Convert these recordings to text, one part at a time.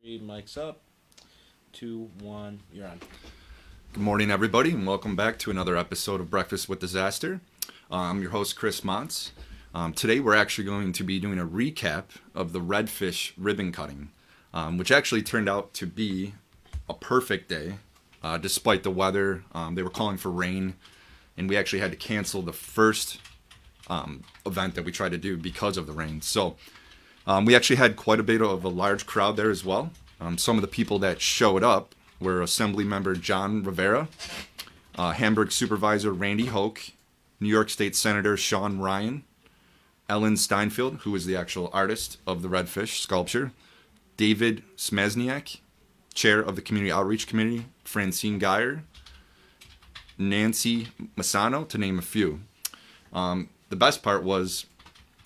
Three mics up. 2, 1, you're on. Good morning, everybody, and welcome back to another episode of Breakfast with Disaster. I'm your host, Chris Montz. Today, we're actually going to be doing a recap of the Redfish ribbon cutting, which actually turned out to be a perfect day, despite the weather. They were calling for rain, and we actually had to cancel the first event that we tried to do because of the rain. So we actually had quite a bit of a large crowd there as well. Some of the people that showed up were Assembly Member John Rivera, Hamburg Supervisor Randy Hoke, New York State Senator Sean Ryan, Ellen Steinfeld, who is the actual artist of the Redfish sculpture, David Smazniak, Chair of the Community Outreach Committee, Francine Geyer, Nancy Massano, to name a few. The best part was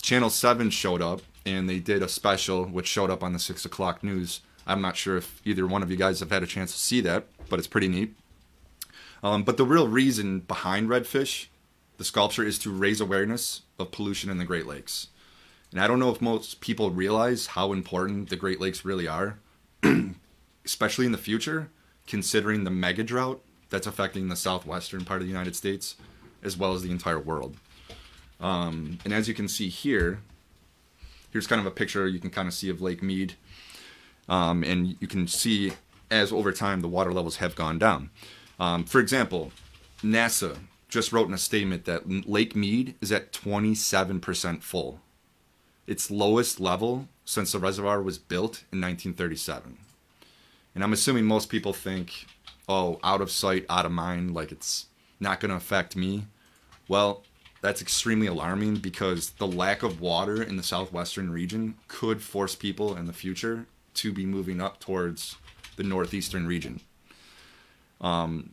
Channel 7 showed up, and they did a special which showed up on the 6 o'clock news. I'm not sure if either one of you guys have had a chance to see that, but it's pretty neat. But the real reason behind Redfish, the sculpture, is to raise awareness of pollution in the Great Lakes. And I don't know if most people realize how important the Great Lakes really are, especially in the future, considering the mega drought that's affecting the southwestern part of the United States, as well as the entire world. And as you can see here, here's kind of a picture you can kind of see of Lake Mead. And you can see as over time the water levels have gone down. For example, NASA just wrote in a statement that Lake Mead is at 27% full. Its lowest level since the reservoir was built in 1937. And I'm assuming most people think, oh, out of sight, out of mind, like it's not going to affect me. Well, that's extremely alarming because the lack of water in the southwestern region could force people in the future to be moving up towards the northeastern region,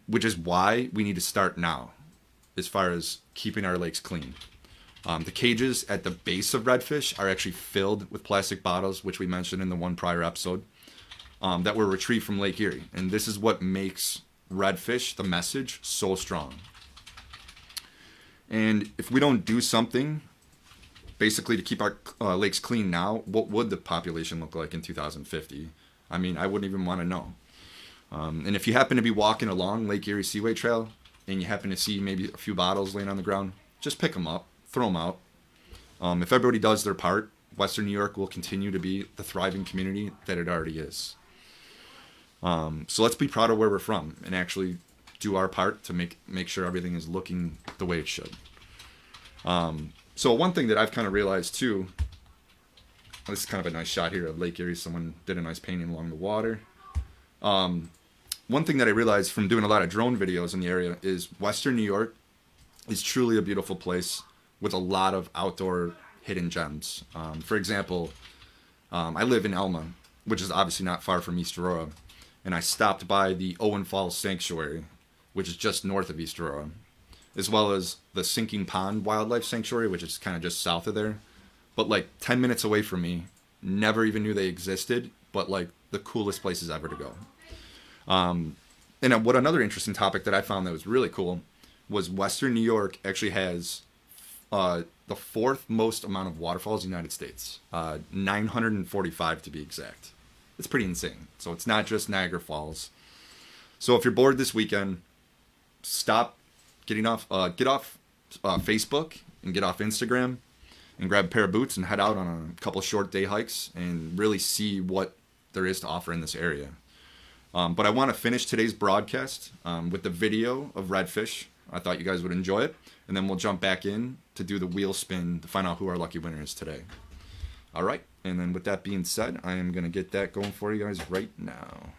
which is why we need to start now as far as keeping our lakes clean. The cages at the base of Redfish are actually filled with plastic bottles, which we mentioned in the one prior episode, that were retrieved from Lake Erie. And this is what makes Redfish, the message, so strong. And if we don't do something basically to keep our lakes clean now, what would the population look like in 2050? I mean, I wouldn't even want to know. And if you happen to be walking along Lake Erie Seaway Trail and you happen to see maybe a few bottles laying on the ground, just pick them up, throw them out. If everybody does their part, Western New York will continue to be the thriving community that it already is. So let's be proud of where we're from and actually do our part to make sure everything is looking the way it should. So one thing that I've kind of realized too, this is kind of a nice shot here of Lake Erie. Someone did a nice painting along the water. One thing that I realized from doing a lot of drone videos in the area is Western New York is truly a beautiful place with a lot of outdoor hidden gems. For example, I live in Elma, which is obviously not far from East Aurora, and I stopped by the Owen Falls Sanctuary, which is just north of East Aurora, as well as the Sinking Pond Wildlife Sanctuary, which is kind of just south of there, but like 10 minutes away from me. Never even knew they existed, but like the coolest places ever to go. And what another interesting topic that I found that was really cool was Western New York actually has the fourth most amount of waterfalls in the United States, 945 to be exact. It's pretty insane. So it's not just Niagara Falls. So if you're bored this weekend, get off Facebook and get off Instagram and grab a pair of boots and head out on a couple short day hikes and really see what there is to offer in this area. But I want to finish today's broadcast with the video of Redfish. I thought you guys would enjoy it. And then we'll jump back in to do the wheel spin to find out who our lucky winner is today. All right. And then with that being said, I am going to get that going for you guys right now.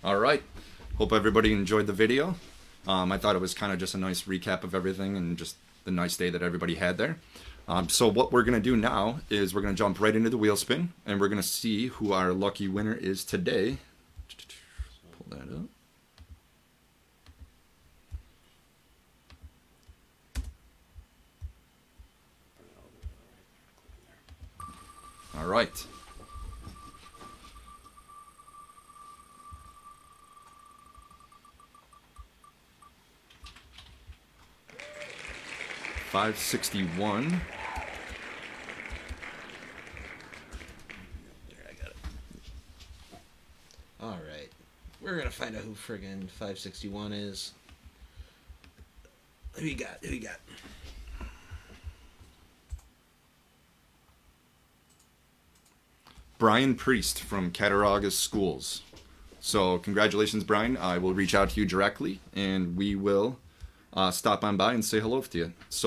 All right. Hope everybody enjoyed the video. I thought it was kind of just a nice recap of everything and just the nice day that everybody had there. So what we're going to do now is we're going to jump right into the wheel spin, and we're going to see who our lucky winner is today. Pull that up. All right. $561. There, I got it. All right, we're gonna find out who friggin' 561 is. Who you got? Who you got? Brian Priest from Cattaraugus Schools. So congratulations, Brian. I will reach out to you directly, and we will stop on by and say hello to you. So